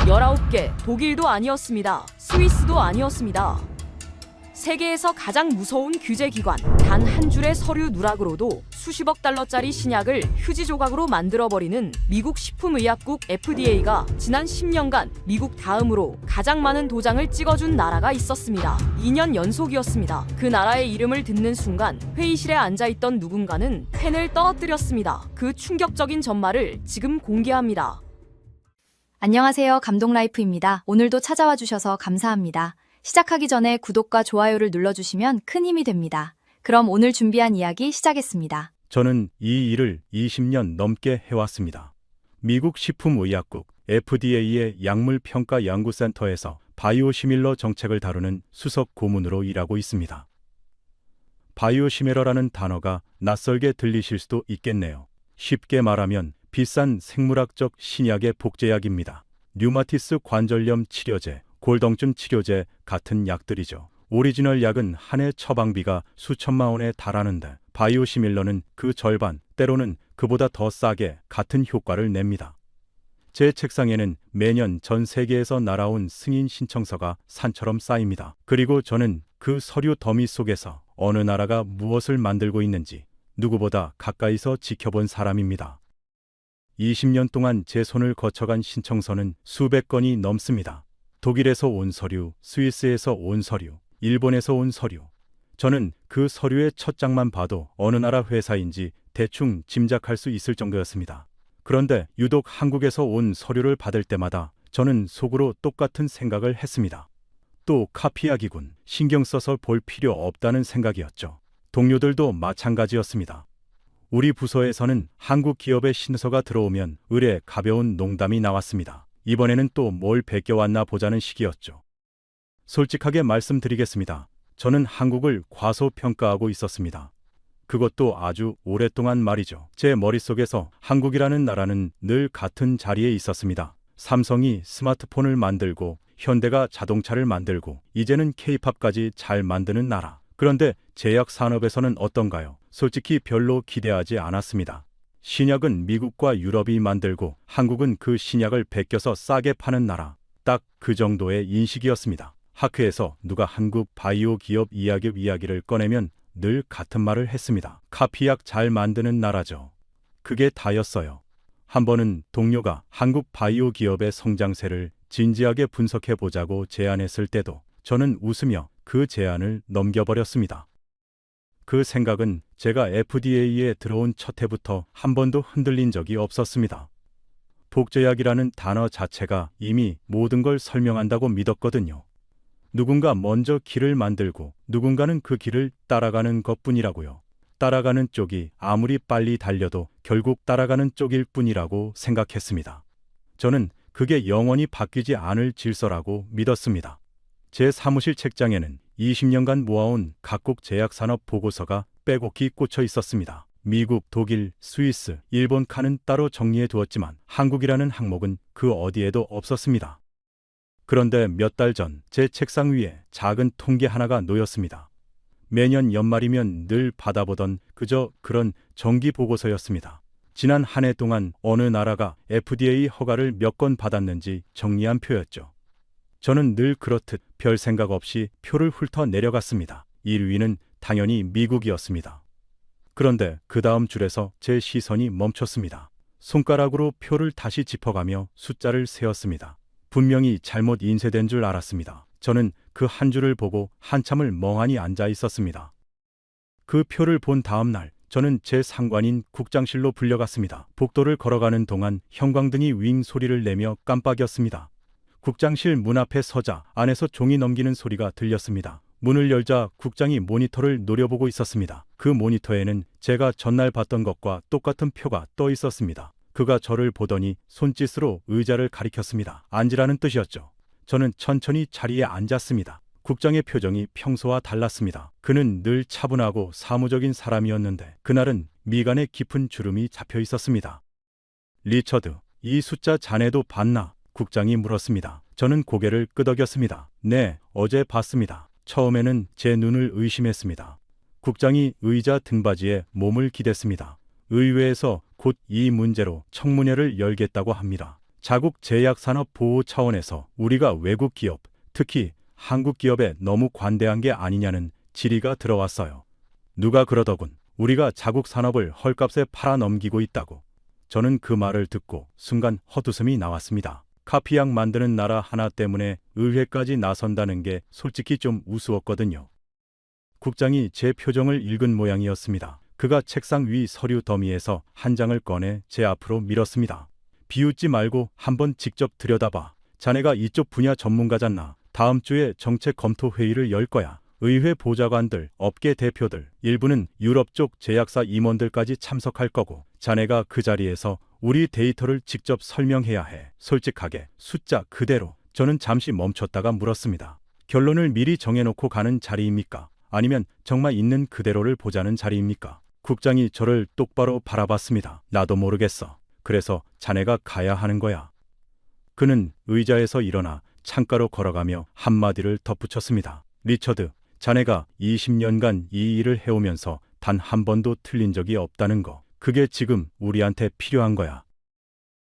19개, 독일도 아니었습니다. 스위스도 아니었습니다. 세계에서 가장 무서운 규제기관, 단 한 줄의 서류 누락으로도 수십억 달러짜리 신약을 휴지 조각으로 만들어버리는 미국 식품의약국 FDA가 지난 10년간 미국 다음으로 가장 많은 도장을 찍어준 나라가 있었습니다. 2년 연속이었습니다. 그 나라의 이름을 듣는 순간 회의실에 앉아있던 누군가는 펜을 떨어뜨렸습니다. 그 충격적인 전말을 지금 공개합니다. 안녕하세요. 감동라이프입니다. 오늘도 찾아와 주셔서 감사합니다. 시작하기 전에 구독과 좋아요를 눌러주시면 큰 힘이 됩니다. 그럼 오늘 준비한 이야기 시작했습니다. 저는 이 일을 20년 넘게 해왔습니다. 미국 식품의약국 FDA의 약물평가연구센터에서 바이오시밀러 정책을 다루는 수석 고문으로 일하고 있습니다. 바이오시밀러라는 단어가 낯설게 들리실 수도 있겠네요. 쉽게 말하면 비싼 생물학적 신약의 복제약입니다. 류마티스 관절염 치료제, 골동증 치료제 같은 약들이죠. 오리지널 약은 한 해 처방비가 수천만 원에 달하는데 바이오시밀러는 그 절반, 때로는 그보다 더 싸게 같은 효과를 냅니다. 제 책상에는 매년 전 세계에서 날아온 승인 신청서가 산처럼 쌓입니다. 그리고 저는 그 서류 더미 속에서 어느 나라가 무엇을 만들고 있는지 누구보다 가까이서 지켜본 사람입니다. 20년 동안 제 손을 거쳐간 신청서는 수백 건이 넘습니다. 독일에서 온 서류, 스위스에서 온 서류, 일본에서 온 서류. 저는 그 서류의 첫 장만 봐도 어느 나라 회사인지 대충 짐작할 수 있을 정도였습니다. 그런데 유독 한국에서 온 서류를 받을 때마다 저는 속으로 똑같은 생각을 했습니다. 또 카피약이군. 신경 써서 볼 필요 없다는 생각이었죠. 동료들도 마찬가지였습니다. 우리 부서에서는 한국 기업의 신서가 들어오면 의례 가벼운 농담이 나왔습니다. 이번에는 또 뭘 베껴왔나 보자는 식이었죠. 솔직하게 말씀드리겠습니다. 저는 한국을 과소평가하고 있었습니다. 그것도 아주 오랫동안 말이죠. 제 머릿속에서 한국이라는 나라는 늘 같은 자리에 있었습니다. 삼성이 스마트폰을 만들고 현대가 자동차를 만들고 이제는 K-팝까지 잘 만드는 나라. 그런데 제약 산업에서는 어떤가요? 솔직히 별로 기대하지 않았습니다. 신약은 미국과 유럽이 만들고 한국은 그 신약을 베껴서 싸게 파는 나라. 딱 그 정도의 인식이었습니다. 학회에서 누가 한국 바이오 기업 이야기를 꺼내면 늘 같은 말을 했습니다. 카피약 잘 만드는 나라죠. 그게 다였어요. 한 번은 동료가 한국 바이오 기업의 성장세를 진지하게 분석해보자고 제안했을 때도 저는 웃으며 그 제안을 넘겨버렸습니다. 그 생각은 제가 FDA에 들어온 첫 해부터 한 번도 흔들린 적이 없었습니다. 복제약이라는 단어 자체가 이미 모든 걸 설명한다고 믿었거든요. 누군가 먼저 길을 만들고 누군가는 그 길을 따라가는 것뿐이라고요. 따라가는 쪽이 아무리 빨리 달려도 결국 따라가는 쪽일 뿐이라고 생각했습니다. 저는 그게 영원히 바뀌지 않을 질서라고 믿었습니다. 제 사무실 책장에는 20년간 모아온 각국 제약산업 보고서가 빼곡히 꽂혀 있었습니다. 미국, 독일, 스위스, 일본 칸은 따로 정리해 두었지만 한국이라는 항목은 그 어디에도 없었습니다. 그런데 몇 달 전 제 책상 위에 작은 통계 하나가 놓였습니다. 매년 연말이면 늘 받아보던 그저 그런 정기 보고서였습니다. 지난 한 해 동안 어느 나라가 FDA 허가를 몇 건 받았는지 정리한 표였죠. 저는 늘 그렇듯 별 생각 없이 표를 훑어 내려갔습니다. 1위는 당연히 미국이었습니다. 그런데 그 다음 줄에서 제 시선이 멈췄습니다. 손가락으로 표를 다시 짚어가며 숫자를 세었습니다. 분명히 잘못 인쇄된 줄 알았습니다. 저는 그 한 줄을 보고 한참을 멍하니 앉아 있었습니다. 그 표를 본 다음 날 저는 제 상관인 국장실로 불려갔습니다. 복도를 걸어가는 동안 형광등이 윙 소리를 내며 깜빡였습니다. 국장실 문 앞에 서자 안에서 종이 넘기는 소리가 들렸습니다. 문을 열자 국장이 모니터를 노려보고 있었습니다. 그 모니터에는 제가 전날 봤던 것과 똑같은 표가 떠 있었습니다. 그가 저를 보더니 손짓으로 의자를 가리켰습니다. 앉으라는 뜻이었죠. 저는 천천히 자리에 앉았습니다. 국장의 표정이 평소와 달랐습니다. 그는 늘 차분하고 사무적인 사람이었는데 그날은 미간에 깊은 주름이 잡혀 있었습니다. 리처드, 이 숫자 자네도 봤나? 국장이 물었습니다. 저는 고개를 끄덕였습니다. 네, 어제 봤습니다. 처음에는 제 눈을 의심했습니다. 국장이 의자 등받이에 몸을 기댔습니다. 의회에서 곧 이 문제로 청문회를 열겠다고 합니다. 자국 제약산업 보호 차원에서 우리가 외국 기업, 특히 한국 기업에 너무 관대한 게 아니냐는 질의가 들어왔어요. 누가 그러더군. 우리가 자국 산업을 헐값에 팔아넘기고 있다고. 저는 그 말을 듣고 순간 헛웃음이 나왔습니다. 카피약 만드는 나라 하나 때문에 의회까지 나선다는 게 솔직히 좀 우스웠거든요. 국장이 제 표정을 읽은 모양이었습니다. 그가 책상 위 서류 더미에서 한 장을 꺼내 제 앞으로 밀었습니다. 비웃지 말고 한번 직접 들여다봐. 자네가 이쪽 분야 전문가잖아. 다음 주에 정책 검토 회의를 열 거야. 의회 보좌관들, 업계 대표들, 일부는 유럽 쪽 제약사 임원들까지 참석할 거고, 자네가 그 자리에서 우리 데이터를 직접 설명해야 해. 솔직하게, 숫자 그대로. 저는 잠시 멈췄다가 물었습니다. 결론을 미리 정해놓고 가는 자리입니까? 아니면 정말 있는 그대로를 보자는 자리입니까? 국장이 저를 똑바로 바라봤습니다. 나도 모르겠어. 그래서 자네가 가야 하는 거야. 그는 의자에서 일어나 창가로 걸어가며 한마디를 덧붙였습니다. 리처드, 자네가 20년간 이 일을 해오면서 단 한 번도 틀린 적이 없다는 거. 그게 지금 우리한테 필요한 거야.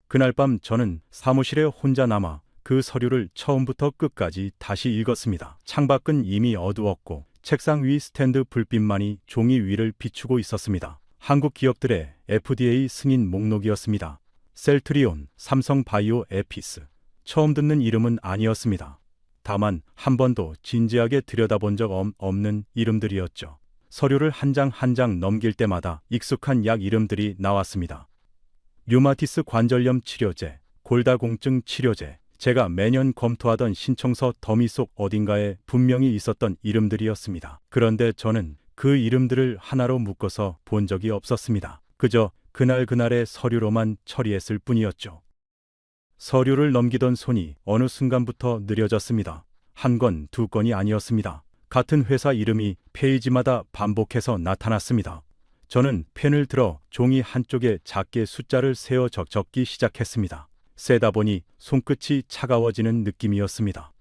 그날 밤 저는 사무실에 혼자 남아 그 서류를 처음부터 끝까지 다시 읽었습니다. 창밖은 이미 어두웠고 책상 위 스탠드 불빛만이 종이 위를 비추고 있었습니다. 한국 기업들의 FDA 승인 목록이었습니다. 셀트리온, 삼성바이오 에피스. 처음 듣는 이름은 아니었습니다. 다만 한 번도 진지하게 들여다본 적 없는 이름들이었죠. 서류를 한 장 한 장 넘길 때마다 익숙한 약 이름들이 나왔습니다. 류마티스 관절염 치료제, 골다공증 치료제. 제가 매년 검토하던 신청서 더미 속 어딘가에 분명히 있었던 이름들이었습니다. 그런데 저는 그 이름들을 하나로 묶어서 본 적이 없었습니다. 그저 그날그날의 서류로만 처리했을 뿐이었죠. 서류를 넘기던 손이 어느 순간부터 느려졌습니다. 한 건, 두 건이 아니었습니다. 같은 회사 이름이 페이지마다 반복해서 나타났습니다. 저는 펜을 들어 종이 한쪽에 작게 숫자를 세어 적기 시작했습니다. 세다 보니 손끝이 차가워지는 느낌이었습니다.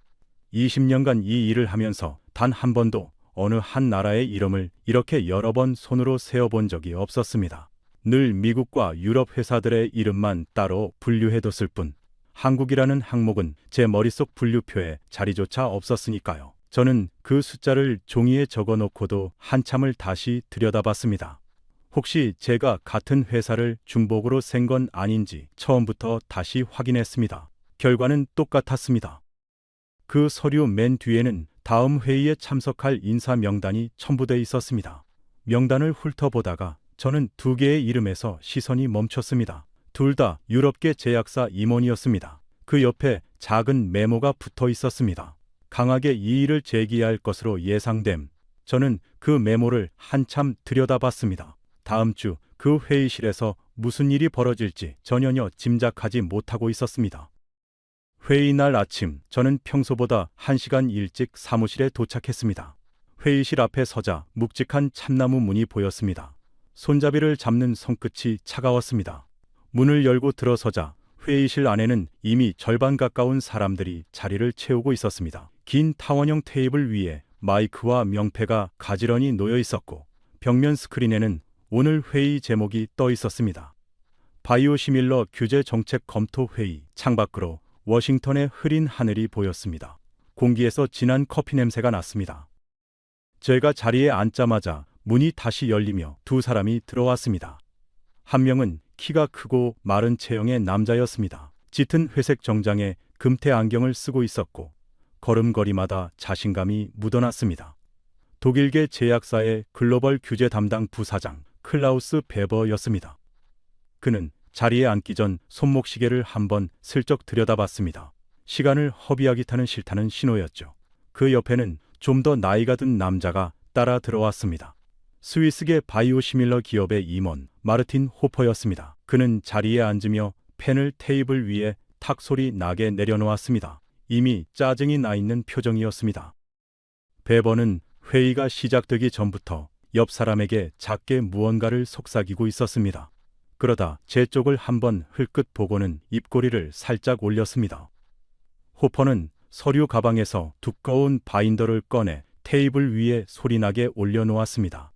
20년간 이 일을 하면서 단 한 번도 어느 한 나라의 이름을 이렇게 여러 번 손으로 세어본 적이 없었습니다. 늘 미국과 유럽 회사들의 이름만 따로 분류해뒀을 뿐, 한국이라는 항목은 제 머릿속 분류표에 자리조차 없었으니까요. 저는 그 숫자를 종이에 적어놓고도 한참을 다시 들여다봤습니다. 혹시 제가 같은 회사를 중복으로 센 건 아닌지 처음부터 다시 확인했습니다. 결과는 똑같았습니다. 그 서류 맨 뒤에는 다음 회의에 참석할 인사 명단이 첨부돼 있었습니다. 명단을 훑어보다가 저는 두 개의 이름에서 시선이 멈췄습니다. 둘 다 유럽계 제약사 임원이었습니다. 그 옆에 작은 메모가 붙어 있었습니다. 강하게 이의를 제기할 것으로 예상됨. 저는 그 메모를 한참 들여다봤습니다. 다음 주 그 회의실에서 무슨 일이 벌어질지 전혀 짐작하지 못하고 있었습니다. 회의 날 아침, 저는 평소보다 1시간 일찍 사무실에 도착했습니다. 회의실 앞에 서자 묵직한 참나무 문이 보였습니다. 손잡이를 잡는 손끝이 차가웠습니다. 문을 열고 들어서자 회의실 안에는 이미 절반 가까운 사람들이 자리를 채우고 있었습니다. 긴 타원형 테이블 위에 마이크와 명패가 가지런히 놓여 있었고, 벽면 스크린에는 오늘 회의 제목이 떠 있었습니다. 바이오시밀러 규제 정책 검토 회의. 창밖으로 워싱턴의 흐린 하늘이 보였습니다. 공기에서 진한 커피 냄새가 났습니다. 제가 자리에 앉자마자 문이 다시 열리며 두 사람이 들어왔습니다. 한 명은 키가 크고 마른 체형의 남자였습니다. 짙은 회색 정장에 금태 안경을 쓰고 있었고 걸음걸이마다 자신감이 묻어났습니다. 독일계 제약사의 글로벌 규제 담당 부사장 클라우스 베버였습니다. 그는 자리에 앉기 전 손목시계를 한번 슬쩍 들여다봤습니다. 시간을 허비하기타는 싫다는 신호였죠. 그 옆에는 좀 더 나이가 든 남자가 따라 들어왔습니다. 스위스계 바이오시밀러 기업의 임원 마르틴 호퍼였습니다. 그는 자리에 앉으며 펜을 테이블 위에 탁 소리 나게 내려놓았습니다. 이미 짜증이 나 있는 표정이었습니다. 베버는 회의가 시작되기 전부터 옆 사람에게 작게 무언가를 속삭이고 있었습니다. 그러다 제 쪽을 한번 흘끗 보고는 입꼬리를 살짝 올렸습니다. 호퍼는 서류 가방에서 두꺼운 바인더를 꺼내 테이블 위에 소리나게 올려놓았습니다.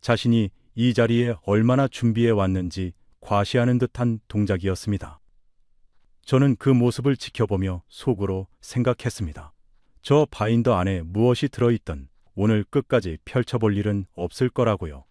자신이 이 자리에 얼마나 준비해 왔는지 과시하는 듯한 동작이었습니다. 저는 그 모습을 지켜보며 속으로 생각했습니다. 저 바인더 안에 무엇이 들어있든 오늘 끝까지 펼쳐볼 일은 없을 거라고요.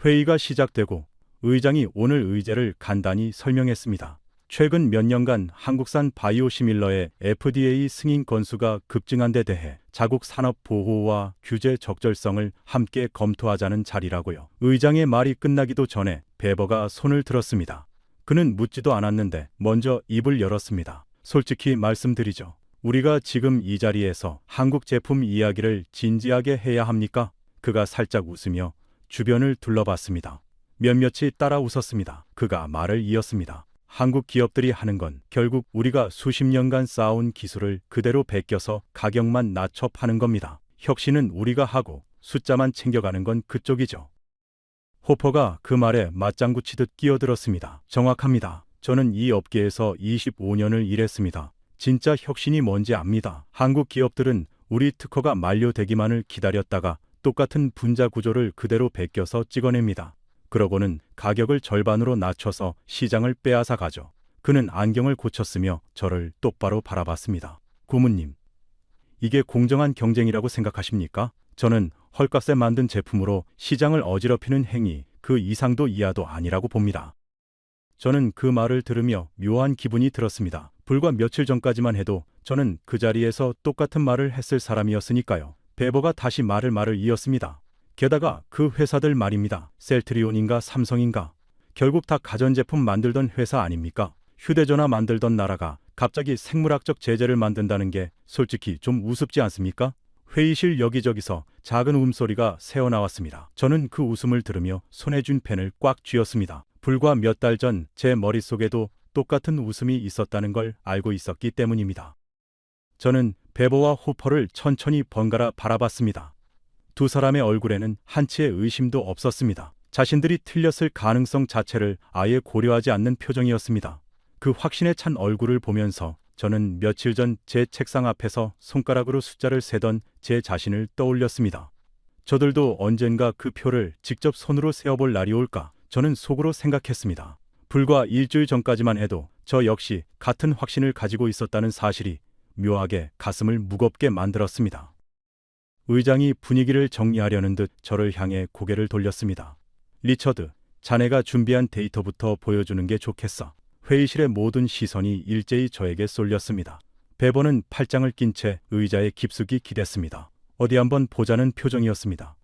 회의가 시작되고 의장이 오늘 의제를 간단히 설명했습니다. 최근 몇 년간 한국산 바이오시밀러의 FDA 승인 건수가 급증한 데 대해 자국 산업 보호와 규제 적절성을 함께 검토하자는 자리라고요. 의장의 말이 끝나기도 전에 베버가 손을 들었습니다. 그는 묻지도 않았는데 먼저 입을 열었습니다. 솔직히 말씀드리죠. 우리가 지금 이 자리에서 한국 제품 이야기를 진지하게 해야 합니까? 그가 살짝 웃으며 주변을 둘러봤습니다. 몇몇이 따라 웃었습니다. 그가 말을 이었습니다. 한국 기업들이 하는 건 결국 우리가 수십 년간 쌓아온 기술을 그대로 베껴서 가격만 낮춰 파는 겁니다. 혁신은 우리가 하고 숫자만 챙겨가는 건 그쪽이죠. 호퍼가 그 말에 맞장구 치듯 끼어들었습니다. 정확합니다. 저는 이 업계에서 25년을 일했습니다. 진짜 혁신이 뭔지 압니다. 한국 기업들은 우리 특허가 만료되기만을 기다렸다가 똑같은 분자 구조를 그대로 베껴서 찍어냅니다. 그러고는 가격을 절반으로 낮춰서 시장을 빼앗아 가죠. 그는 안경을 고쳤으며 저를 똑바로 바라봤습니다. 고문님, 이게 공정한 경쟁이라고 생각하십니까? 저는 헐값에 만든 제품으로 시장을 어지럽히는 행위, 그 이상도 이하도 아니라고 봅니다. 저는 그 말을 들으며 묘한 기분이 들었습니다. 불과 며칠 전까지만 해도 저는 그 자리에서 똑같은 말을 했을 사람이었으니까요. 베버가 다시 말을 이었습니다. 게다가 그 회사들 말입니다. 셀트리온인가 삼성인가. 결국 다 가전제품 만들던 회사 아닙니까? 휴대전화 만들던 나라가 갑자기 생물학적 제재를 만든다는 게 솔직히 좀 우습지 않습니까? 회의실 여기저기서 작은 웃음소리가 새어나왔습니다. 저는 그 웃음을 들으며 손에 쥔 펜을 꽉 쥐었습니다. 불과 몇 달 전 제 머릿속에도 똑같은 웃음이 있었다는 걸 알고 있었기 때문입니다. 저는 베버와 호퍼를 천천히 번갈아 바라봤습니다. 두 사람의 얼굴에는 한치의 의심도 없었습니다. 자신들이 틀렸을 가능성 자체를 아예 고려하지 않는 표정이었습니다. 그 확신에 찬 얼굴을 보면서 저는 며칠 전 제 책상 앞에서 손가락으로 숫자를 세던 제 자신을 떠올렸습니다. 저들도 언젠가 그 표를 직접 손으로 세어볼 날이 올까 저는 속으로 생각했습니다. 불과 일주일 전까지만 해도 저 역시 같은 확신을 가지고 있었다는 사실이 묘하게 가슴을 무겁게 만들었습니다. 의장이 분위기를 정리하려는 듯 저를 향해 고개를 돌렸습니다. 리처드, 자네가 준비한 데이터부터 보여주는 게 좋겠어. 회의실의 모든 시선이 일제히 저에게 쏠렸습니다. 베버는 팔짱을 낀 채 의자에 깊숙이 기댔습니다. 어디 한번 보자는 표정이었습니다.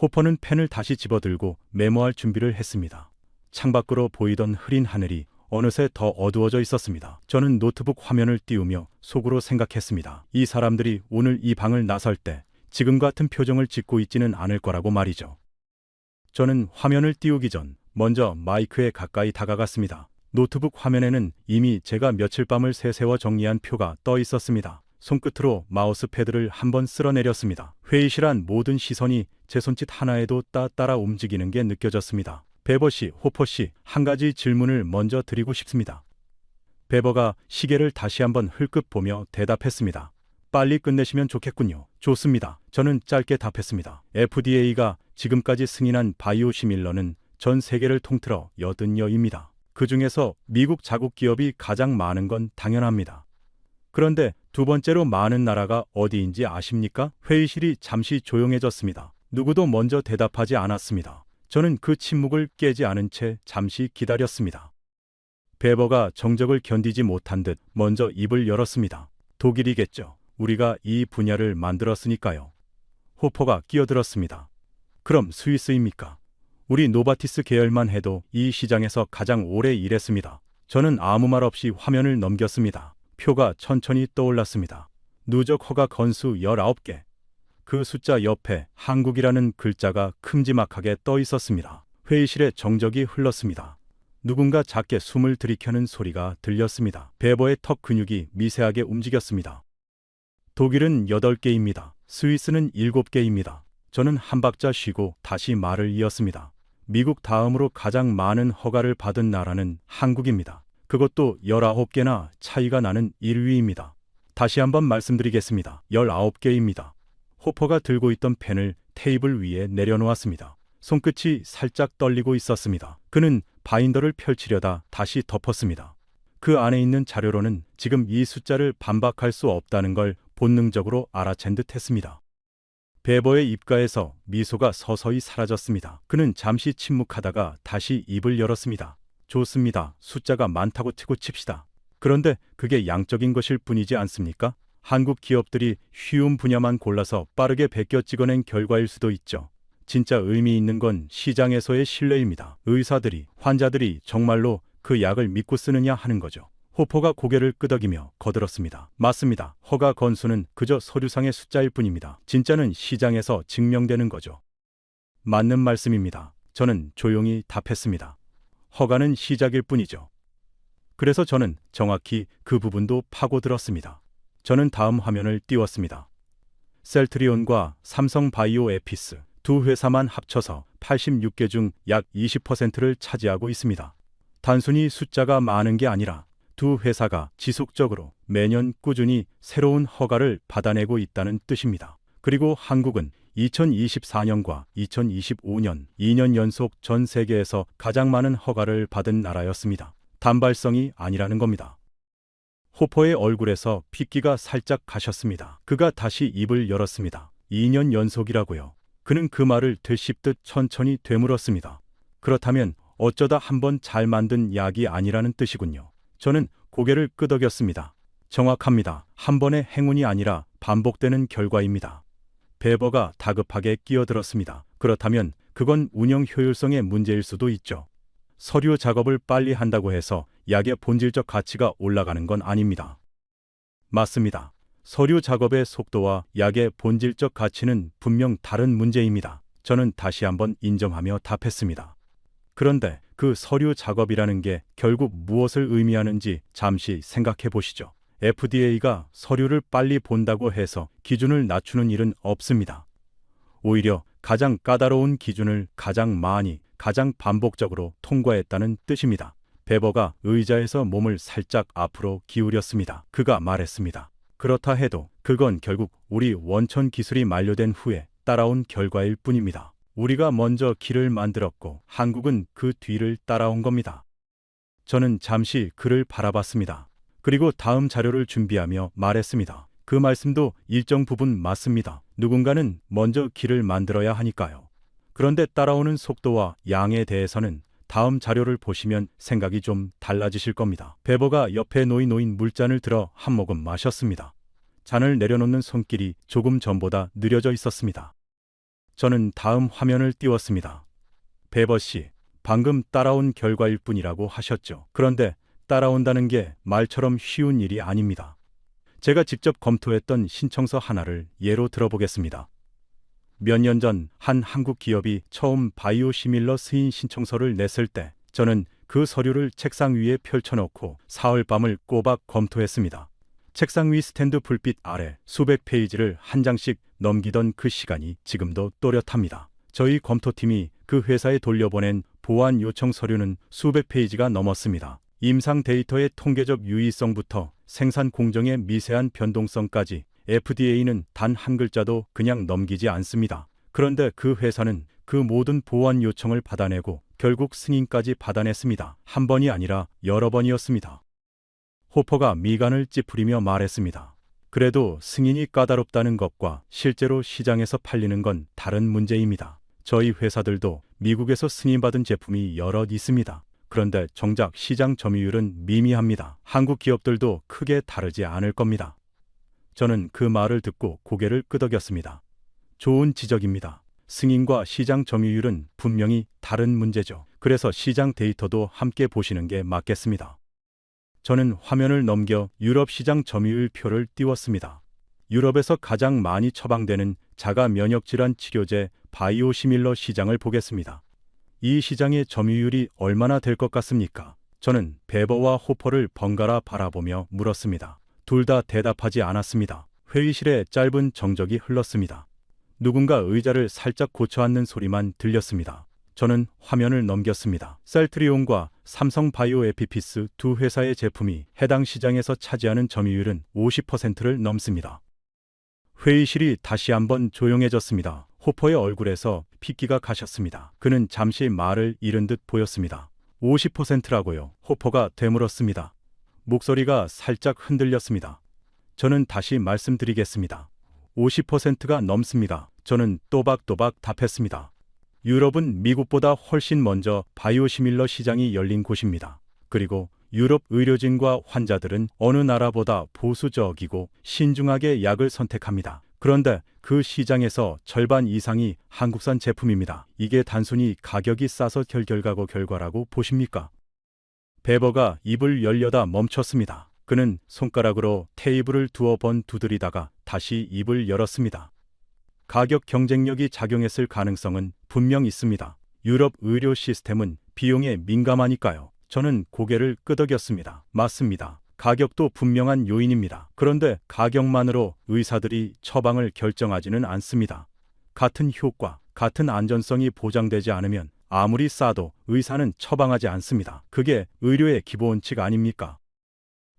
호퍼는 펜을 다시 집어들고 메모할 준비를 했습니다. 창밖으로 보이던 흐린 하늘이 어느새 더 어두워져 있었습니다. 저는 노트북 화면을 띄우며 속으로 생각했습니다. 이 사람들이 오늘 이 방을 나설 때 지금 같은 표정을 짓고 있지는 않을 거라고 말이죠. 저는 화면을 띄우기 전 먼저 마이크에 가까이 다가갔습니다. 노트북 화면에는 이미 제가 며칠 밤을 새세워 정리한 표가 떠 있었습니다. 손끝으로 마우스 패드를 한번 쓸어내렸습니다. 회의실 안 모든 시선이 제 손짓 하나에도 따라 움직이는 게 느껴졌습니다. 베버 씨, 호퍼 씨, 한 가지 질문을 먼저 드리고 싶습니다. 베버가 시계를 다시 한번 흘끗 보며 대답했습니다. 빨리 끝내시면 좋겠군요. 좋습니다. 저는 짧게 답했습니다. FDA가 지금까지 승인한 바이오시밀러는 전 세계를 통틀어 80여입니다. 그 중에서 미국 자국 기업이 가장 많은 건 당연합니다. 그런데 두 번째로 많은 나라가 어디인지 아십니까? 회의실이 잠시 조용해졌습니다. 누구도 먼저 대답하지 않았습니다. 저는 그 침묵을 깨지 않은 채 잠시 기다렸습니다. 베버가 정적을 견디지 못한 듯 먼저 입을 열었습니다. 독일이겠죠. 우리가 이 분야를 만들었으니까요. 호퍼가 끼어들었습니다. 그럼 스위스입니까? 우리 노바티스 계열만 해도 이 시장에서 가장 오래 일했습니다. 저는 아무 말 없이 화면을 넘겼습니다. 표가 천천히 떠올랐습니다. 누적 허가 건수 19개. 그 숫자 옆에 한국이라는 글자가 큼지막하게 떠 있었습니다. 회의실에 정적이 흘렀습니다. 누군가 작게 숨을 들이켜는 소리가 들렸습니다. 베버의 턱 근육이 미세하게 움직였습니다. 독일은 8개입니다. 스위스는 7개입니다. 저는 한 박자 쉬고 다시 말을 이었습니다. 미국 다음으로 가장 많은 허가를 받은 나라는 한국입니다. 그것도 19개나 차이가 나는 1위입니다. 다시 한번 말씀드리겠습니다. 19개입니다. 호퍼가 들고 있던 펜을 테이블 위에 내려놓았습니다. 손끝이 살짝 떨리고 있었습니다. 그는 바인더를 펼치려다 다시 덮었습니다. 그 안에 있는 자료로는 지금 이 숫자를 반박할 수 없다는 걸 본능적으로 알아챈 듯 했습니다. 베버의 입가에서 미소가 서서히 사라졌습니다. 그는 잠시 침묵하다가 다시 입을 열었습니다. 좋습니다. 숫자가 많다고 치고 칩시다. 그런데 그게 양적인 것일 뿐이지 않습니까? 한국 기업들이 쉬운 분야만 골라서 빠르게 베껴 찍어낸 결과일 수도 있죠. 진짜 의미 있는 건 시장에서의 신뢰입니다. 의사들이, 환자들이 정말로 그 약을 믿고 쓰느냐 하는 거죠. 호퍼가 고개를 끄덕이며 거들었습니다. 맞습니다. 허가 건수는 그저 서류상의 숫자일 뿐입니다. 진짜는 시장에서 증명되는 거죠. 맞는 말씀입니다. 저는 조용히 답했습니다. 허가는 시작일 뿐이죠. 그래서 저는 정확히 그 부분도 파고들었습니다. 저는 다음 화면을 띄웠습니다. 셀트리온과 삼성바이오에피스 두 회사만 합쳐서 86개 중 약 20%를 차지하고 있습니다. 단순히 숫자가 많은 게 아니라 두 회사가 지속적으로 매년 꾸준히 새로운 허가를 받아내고 있다는 뜻입니다. 그리고 한국은 2024년과 2025년 2년 연속 전 세계에서 가장 많은 허가를 받은 나라였습니다. 단발성이 아니라는 겁니다. 호퍼의 얼굴에서 핏기가 살짝 가셨습니다. 그가 다시 입을 열었습니다. 2년 연속이라고요. 그는 그 말을 되씹듯 천천히 되물었습니다. 그렇다면 어쩌다 한번 잘 만든 약이 아니라는 뜻이군요. 저는 고개를 끄덕였습니다. 정확합니다. 한 번의 행운이 아니라 반복되는 결과입니다. 베버가 다급하게 끼어들었습니다. 그렇다면 그건 운영 효율성의 문제일 수도 있죠. 서류 작업을 빨리 한다고 해서 약의 본질적 가치가 올라가는 건 아닙니다. 맞습니다. 서류 작업의 속도와 약의 본질적 가치는 분명 다른 문제입니다. 저는 다시 한번 인정하며 답했습니다. 그런데 그 서류 작업이라는 게 결국 무엇을 의미하는지 잠시 생각해 보시죠. FDA가 서류를 빨리 본다고 해서 기준을 낮추는 일은 없습니다. 오히려 가장 까다로운 기준을 가장 많이, 가장 반복적으로 통과했다는 뜻입니다. 베버가 의자에서 몸을 살짝 앞으로 기울였습니다. 그가 말했습니다. 그렇다 해도 그건 결국 우리 원천 기술이 만료된 후에 따라온 결과일 뿐입니다. 우리가 먼저 길을 만들었고 한국은 그 뒤를 따라온 겁니다. 저는 잠시 그를 바라봤습니다. 그리고 다음 자료를 준비하며 말했습니다. 그 말씀도 일정 부분 맞습니다. 누군가는 먼저 길을 만들어야 하니까요. 그런데 따라오는 속도와 양에 대해서는 다음 자료를 보시면 생각이 좀 달라지실 겁니다. 베버가 옆에 놓인 물잔을 들어 한 모금 마셨습니다. 잔을 내려놓는 손길이 조금 전보다 느려져 있었습니다. 저는 다음 화면을 띄웠습니다. 베버 씨, 방금 따라온 결과일 뿐이라고 하셨죠. 그런데 따라온다는 게 말처럼 쉬운 일이 아닙니다. 제가 직접 검토했던 신청서 하나를 예로 들어보겠습니다. 몇 년 전 한 한국 기업이 처음 바이오시밀러 승인 신청서를 냈을 때 저는 그 서류를 책상 위에 펼쳐놓고 사흘 밤을 꼬박 검토했습니다. 책상 위 스탠드 불빛 아래 수백 페이지를 한 장씩 넘기던 그 시간이 지금도 또렷합니다. 저희 검토팀이 그 회사에 돌려보낸 보완 요청 서류는 수백 페이지가 넘었습니다. 임상 데이터의 통계적 유의성부터 생산 공정의 미세한 변동성까지 FDA는 단 한 글자도 그냥 넘기지 않습니다. 그런데 그 회사는 그 모든 보완 요청을 받아내고 결국 승인까지 받아냈습니다. 한 번이 아니라 여러 번이었습니다. 호퍼가 미간을 찌푸리며 말했습니다. 그래도 승인이 까다롭다는 것과 실제로 시장에서 팔리는 건 다른 문제입니다. 저희 회사들도 미국에서 승인받은 제품이 여럿 있습니다. 그런데 정작 시장 점유율은 미미합니다. 한국 기업들도 크게 다르지 않을 겁니다. 저는 그 말을 듣고 고개를 끄덕였습니다. 좋은 지적입니다. 승인과 시장 점유율은 분명히 다른 문제죠. 그래서 시장 데이터도 함께 보시는 게 맞겠습니다. 저는 화면을 넘겨 유럽 시장 점유율 표를 띄웠습니다. 유럽에서 가장 많이 처방되는 자가 면역질환 치료제 바이오시밀러 시장을 보겠습니다. 이 시장의 점유율이 얼마나 될 것 같습니까? 저는 베버와 호퍼를 번갈아 바라보며 물었습니다. 둘 다 대답하지 않았습니다. 회의실에 짧은 정적이 흘렀습니다. 누군가 의자를 살짝 고쳐 앉는 소리만 들렸습니다. 저는 화면을 넘겼습니다. 셀트리온과 삼성바이오에피피스 두 회사의 제품이 해당 시장에서 차지하는 점유율은 50%를 넘습니다. 회의실이 다시 한번 조용해졌습니다. 호퍼의 얼굴에서 핏기가 가셨습니다. 그는 잠시 말을 잃은 듯 보였습니다. 50%라고요. 호퍼가 되물었습니다. 목소리가 살짝 흔들렸습니다. 저는 다시 말씀드리겠습니다. 50%가 넘습니다. 저는 또박또박 답했습니다. 유럽은 미국보다 훨씬 먼저 바이오시밀러 시장이 열린 곳입니다. 그리고 유럽 의료진과 환자들은 어느 나라보다 보수적이고 신중하게 약을 선택합니다. 그런데 그 시장에서 절반 이상이 한국산 제품입니다. 이게 단순히 가격이 싸서 결과라고 보십니까? 베버가 입을 열려다 멈췄습니다. 그는 손가락으로 테이블을 두어 번 두드리다가 다시 입을 열었습니다. 가격 경쟁력이 작용했을 가능성은 분명 있습니다. 유럽 의료 시스템은 비용에 민감하니까요. 저는 고개를 끄덕였습니다. 맞습니다. 가격도 분명한 요인입니다. 그런데 가격만으로 의사들이 처방을 결정하지는 않습니다. 같은 효과, 같은 안전성이 보장되지 않으면 아무리 싸도 의사는 처방하지 않습니다. 그게 의료의 기본칙 아닙니까?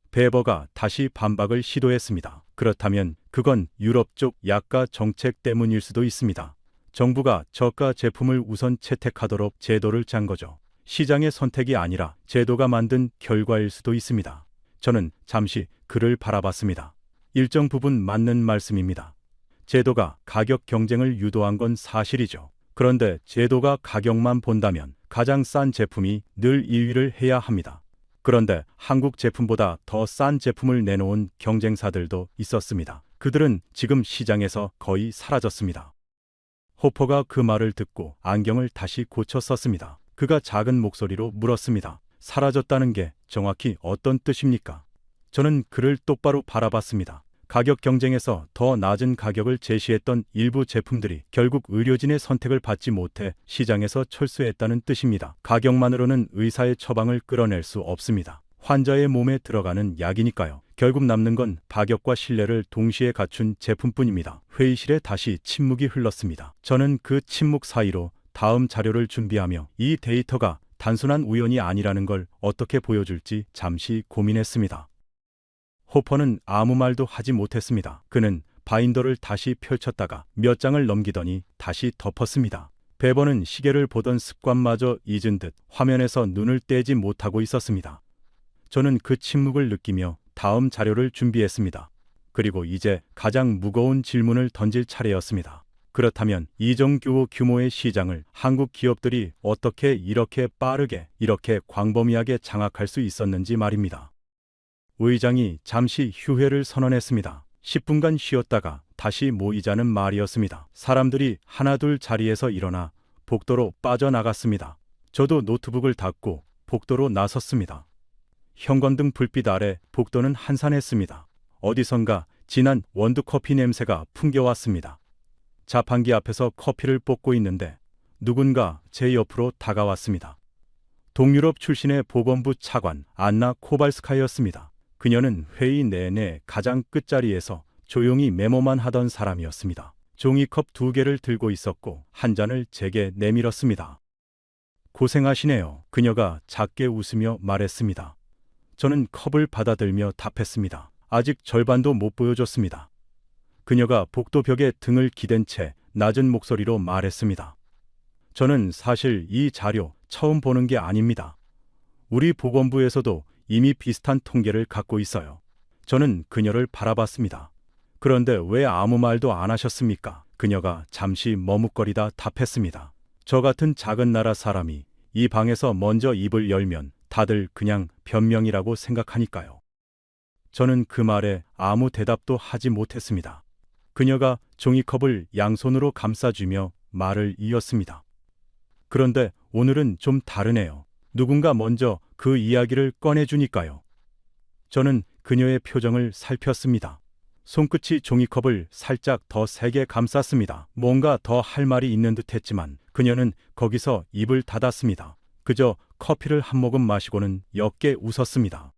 베버가 다시 반박을 시도했습니다. 그렇다면 그건 유럽 쪽 약가 정책 때문일 수도 있습니다. 정부가 저가 제품을 우선 채택하도록 제도를 짠 거죠. 시장의 선택이 아니라 제도가 만든 결과일 수도 있습니다. 저는 잠시 그를 바라봤습니다. 일정 부분 맞는 말씀입니다. 제도가 가격 경쟁을 유도한 건 사실이죠. 그런데 제도가 가격만 본다면 가장 싼 제품이 늘 2위를 해야 합니다. 그런데 한국 제품보다 더 싼 제품을 내놓은 경쟁사들도 있었습니다. 그들은 지금 시장에서 거의 사라졌습니다. 호퍼가 그 말을 듣고 안경을 다시 고쳐 썼습니다. 그가 작은 목소리로 물었습니다. 사라졌다는 게 정확히 어떤 뜻입니까? 저는 그를 똑바로 바라봤습니다. 가격 경쟁에서 더 낮은 가격을 제시했던 일부 제품들이 결국 의료진의 선택을 받지 못해 시장에서 철수했다는 뜻입니다. 가격만으로는 의사의 처방을 끌어낼 수 없습니다. 환자의 몸에 들어가는 약이니까요. 결국 남는 건 파격과 신뢰를 동시에 갖춘 제품뿐입니다. 회의실에 다시 침묵이 흘렀습니다. 저는 그 침묵 사이로 다음 자료를 준비하며 이 데이터가 단순한 우연이 아니라는 걸 어떻게 보여줄지 잠시 고민했습니다. 호퍼는 아무 말도 하지 못했습니다. 그는 바인더를 다시 펼쳤다가 몇 장을 넘기더니 다시 덮었습니다. 베버는 시계를 보던 습관마저 잊은 듯 화면에서 눈을 떼지 못하고 있었습니다. 저는 그 침묵을 느끼며 다음 자료를 준비했습니다. 그리고 이제 가장 무거운 질문을 던질 차례였습니다. 그렇다면 이정 규모의 시장을 한국 기업들이 어떻게 이렇게 빠르게, 이렇게 광범위하게 장악할 수 있었는지 말입니다. 의장이 잠시 휴회를 선언했습니다. 10분간 쉬었다가 다시 모이자는 말이었습니다. 사람들이 하나둘 자리에서 일어나 복도로 빠져나갔습니다. 저도 노트북을 닫고 복도로 나섰습니다. 형광등 불빛 아래 복도는 한산했습니다. 어디선가 진한 원두커피 냄새가 풍겨왔습니다. 자판기 앞에서 커피를 볶고 있는데 누군가 제 옆으로 다가왔습니다. 동유럽 출신의 보건부 차관 안나 코발스카였습니다. 그녀는 회의 내내 가장 끝자리에서 조용히 메모만 하던 사람이었습니다. 종이컵 2개를 들고 있었고 한 잔을 제게 내밀었습니다. 고생하시네요. 그녀가 작게 웃으며 말했습니다. 저는 컵을 받아들며 답했습니다. 아직 절반도 못 보여줬습니다. 그녀가 복도 벽에 등을 기댄 채 낮은 목소리로 말했습니다. 저는 사실 이 자료 처음 보는 게 아닙니다. 우리 보건부에서도 이미 비슷한 통계를 갖고 있어요. 저는 그녀를 바라봤습니다. 그런데 왜 아무 말도 안 하셨습니까? 그녀가 잠시 머뭇거리다 답했습니다. 저 같은 작은 나라 사람이 이 방에서 먼저 입을 열면 다들 그냥 변명이라고 생각하니까요. 저는 그 말에 아무 대답도 하지 못했습니다. 그녀가 종이컵을 양손으로 감싸주며 말을 이었습니다. 그런데 오늘은 좀 다르네요. 누군가 먼저 그 이야기를 꺼내주니까요. 저는 그녀의 표정을 살폈습니다. 손끝이 종이컵을 살짝 더 세게 감쌌습니다. 뭔가 더 할 말이 있는 듯 했지만 그녀는 거기서 입을 닫았습니다. 그저 커피를 한 모금 마시고는 옅게 웃었습니다.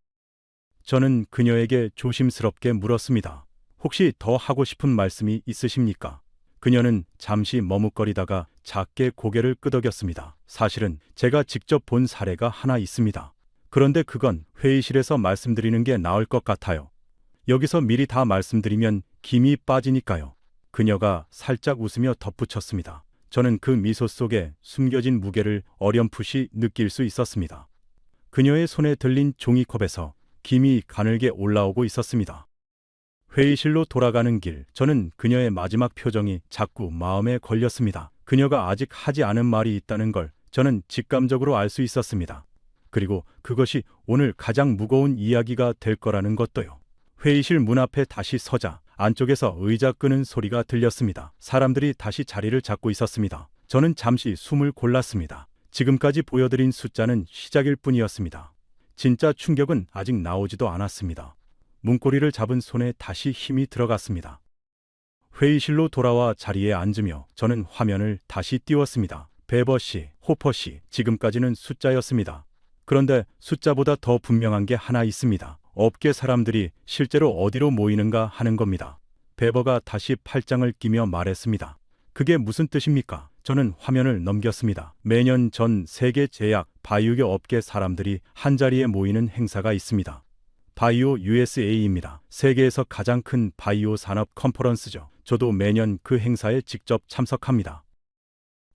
저는 그녀에게 조심스럽게 물었습니다. 혹시 더 하고 싶은 말씀이 있으십니까? 그녀는 잠시 머뭇거리다가 작게 고개를 끄덕였습니다. 사실은 제가 직접 본 사례가 하나 있습니다. 그런데 그건 회의실에서 말씀드리는 게 나을 것 같아요. 여기서 미리 다 말씀드리면 김이 빠지니까요. 그녀가 살짝 웃으며 덧붙였습니다. 저는 그 미소 속에 숨겨진 무게를 어렴풋이 느낄 수 있었습니다. 그녀의 손에 들린 종이컵에서 김이 가늘게 올라오고 있었습니다. 회의실로 돌아가는 길, 저는 그녀의 마지막 표정이 자꾸 마음에 걸렸습니다. 그녀가 아직 하지 않은 말이 있다는 걸 저는 직감적으로 알 수 있었습니다. 그리고 그것이 오늘 가장 무거운 이야기가 될 거라는 것도요. 회의실 문 앞에 다시 서자 안쪽에서 의자 끄는 소리가 들렸습니다. 사람들이 다시 자리를 잡고 있었습니다. 저는 잠시 숨을 골랐습니다. 지금까지 보여드린 숫자는 시작일 뿐이었습니다. 진짜 충격은 아직 나오지도 않았습니다. 문고리를 잡은 손에 다시 힘이 들어갔습니다. 회의실로 돌아와 자리에 앉으며 저는 화면을 다시 띄웠습니다. 베버 씨, 호퍼 씨, 지금까지는 숫자였습니다. 그런데 숫자보다 더 분명한 게 하나 있습니다. 업계 사람들이 실제로 어디로 모이는가 하는 겁니다. 베버가 다시 팔짱을 끼며 말했습니다. 그게 무슨 뜻입니까? 저는 화면을 넘겼습니다. 매년 전 세계 제약, 바이오계 업계 사람들이 한자리에 모이는 행사가 있습니다. 바이오 USA입니다. 세계에서 가장 큰 바이오 산업 컨퍼런스죠. 저도 매년 그 행사에 직접 참석합니다.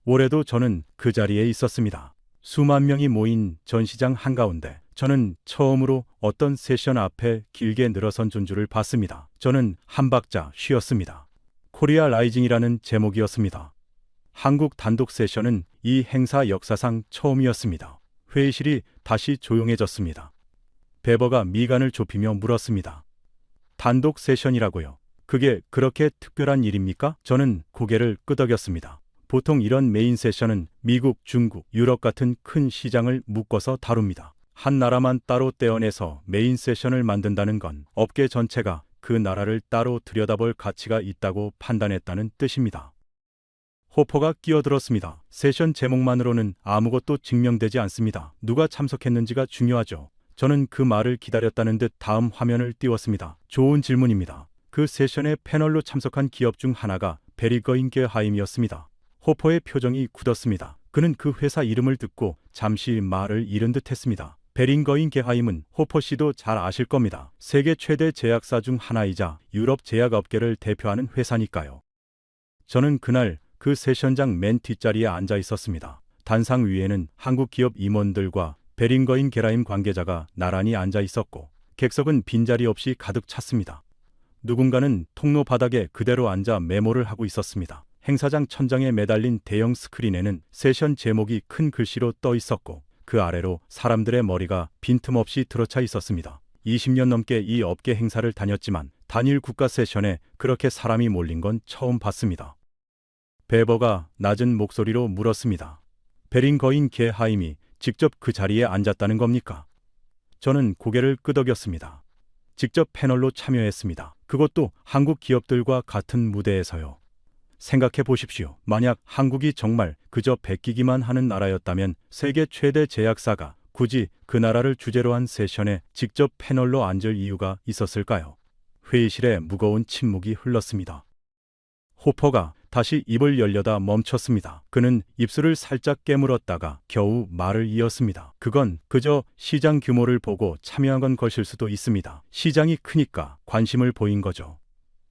올해도 저는 그 자리에 있었습니다. 수만 명이 모인 전시장 한가운데 저는 처음으로 어떤 세션 앞에 길게 늘어선 존주를 봤습니다. 저는 한 박자 쉬었습니다. 코리아 라이징이라는 제목이었습니다. 한국 단독 세션은 이 행사 역사상 처음이었습니다. 회의실이 다시 조용해졌습니다. 베버가 미간을 좁히며 물었습니다. 단독 세션이라고요? 그게 그렇게 특별한 일입니까? 저는 고개를 끄덕였습니다. 보통 이런 메인 세션은 미국, 중국, 유럽 같은 큰 시장을 묶어서 다룹니다. 한 나라만 따로 떼어내서 메인 세션을 만든다는 건 업계 전체가 그 나라를 따로 들여다볼 가치가 있다고 판단했다는 뜻입니다. 호퍼가 끼어들었습니다. 세션 제목만으로는 아무것도 증명되지 않습니다. 누가 참석했는지가 중요하죠. 저는 그 말을 기다렸다는 듯 다음 화면을 띄웠습니다. 좋은 질문입니다. 그 세션에 패널로 참석한 기업 중 하나가 베링거인게하임이었습니다. 호퍼의 표정이 굳었습니다. 그는 그 회사 이름을 듣고 잠시 말을 잃은 듯 했습니다. 베링거인게하임은 호퍼 씨도 잘 아실 겁니다. 세계 최대 제약사 중 하나이자 유럽 제약업계를 대표하는 회사니까요. 저는 그날 그 세션장 맨 뒷자리에 앉아 있었습니다. 단상 위에는 한국 기업 임원들과 베링거인게하임 관계자가 나란히 앉아 있었고 객석은 빈자리 없이 가득 찼습니다. 누군가는 통로 바닥에 그대로 앉아 메모를 하고 있었습니다. 행사장 천장에 매달린 대형 스크린에는 세션 제목이 큰 글씨로 떠 있었고 그 아래로 사람들의 머리가 빈틈없이 들어차 있었습니다. 20년 넘게 이 업계 행사를 다녔지만 단일 국가 세션에 그렇게 사람이 몰린 건 처음 봤습니다. 베버가 낮은 목소리로 물었습니다. 베링거인게하임이 직접 그 자리에 앉았다는 겁니까? 저는 고개를 끄덕였습니다. 직접 패널로 참여했습니다. 그것도 한국 기업들과 같은 무대에서요. 생각해 보십시오. 만약 한국이 정말 그저 베끼기만 하는 나라였다면 세계 최대 제약사가 굳이 그 나라를 주제로 한 세션에 직접 패널로 앉을 이유가 있었을까요? 회의실에 무거운 침묵이 흘렀습니다. 호퍼가 다시 입을 열려다 멈췄습니다. 그는 입술을 살짝 깨물었다가 겨우 말을 이었습니다. 그건 그저 시장 규모를 보고 참여한 건 것일 수도 있습니다. 시장이 크니까 관심을 보인 거죠.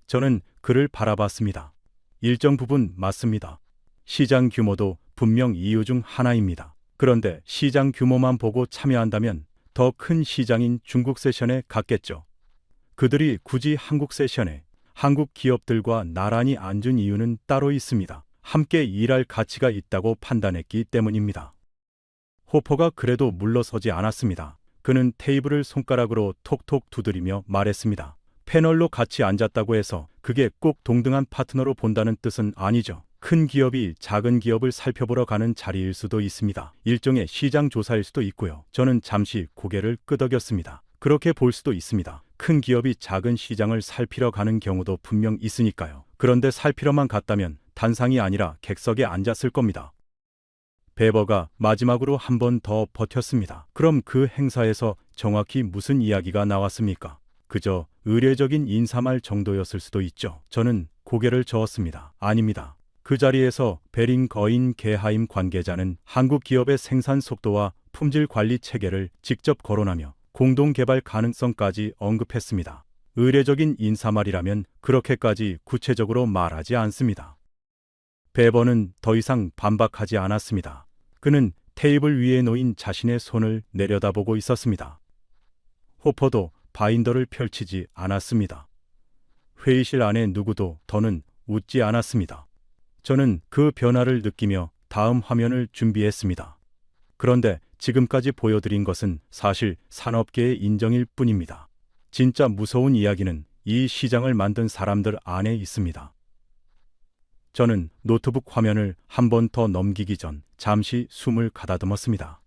저는 그를 바라봤습니다. 일정 부분 맞습니다. 시장 규모도 분명 이유 중 하나입니다. 그런데 시장 규모만 보고 참여한다면 더 큰 시장인 중국 세션에 갔겠죠. 그들이 굳이 한국 세션에 한국 기업들과 나란히 앉은 이유는 따로 있습니다. 함께 일할 가치가 있다고 판단했기 때문입니다. 호퍼가 그래도 물러서지 않았습니다. 그는 테이블을 손가락으로 톡톡 두드리며 말했습니다. 패널로 같이 앉았다고 해서 그게 꼭 동등한 파트너로 본다는 뜻은 아니죠. 큰 기업이 작은 기업을 살펴보러 가는 자리일 수도 있습니다. 일종의 시장 조사일 수도 있고요. 저는 잠시 고개를 끄덕였습니다. 그렇게 볼 수도 있습니다. 큰 기업이 작은 시장을 살피러 가는 경우도 분명 있으니까요. 그런데 살피러만 갔다면 단상이 아니라 객석에 앉았을 겁니다. 베버가 마지막으로 한 번 더 버텼습니다. 그럼 그 행사에서 정확히 무슨 이야기가 나왔습니까? 그저 의례적인 인사말 정도였을 수도 있죠. 저는 고개를 저었습니다. 아닙니다. 그 자리에서 베링거인게하임 관계자는 한국 기업의 생산 속도와 품질 관리 체계를 직접 거론하며 공동 개발 가능성까지 언급했습니다. 의례적인 인사말이라면 그렇게까지 구체적으로 말하지 않습니다. 베버는 더 이상 반박하지 않았습니다. 그는 테이블 위에 놓인 자신의 손을 내려다보고 있었습니다. 호퍼도 바인더를 펼치지 않았습니다. 회의실 안에 누구도 더는 웃지 않았습니다. 저는 그 변화를 느끼며 다음 화면을 준비했습니다. 그런데 지금까지 보여드린 것은 사실 산업계의 인정일 뿐입니다. 진짜 무서운 이야기는 이 시장을 만든 사람들 안에 있습니다. 저는 노트북 화면을 한 번 더 넘기기 전 잠시 숨을 가다듬었습니다.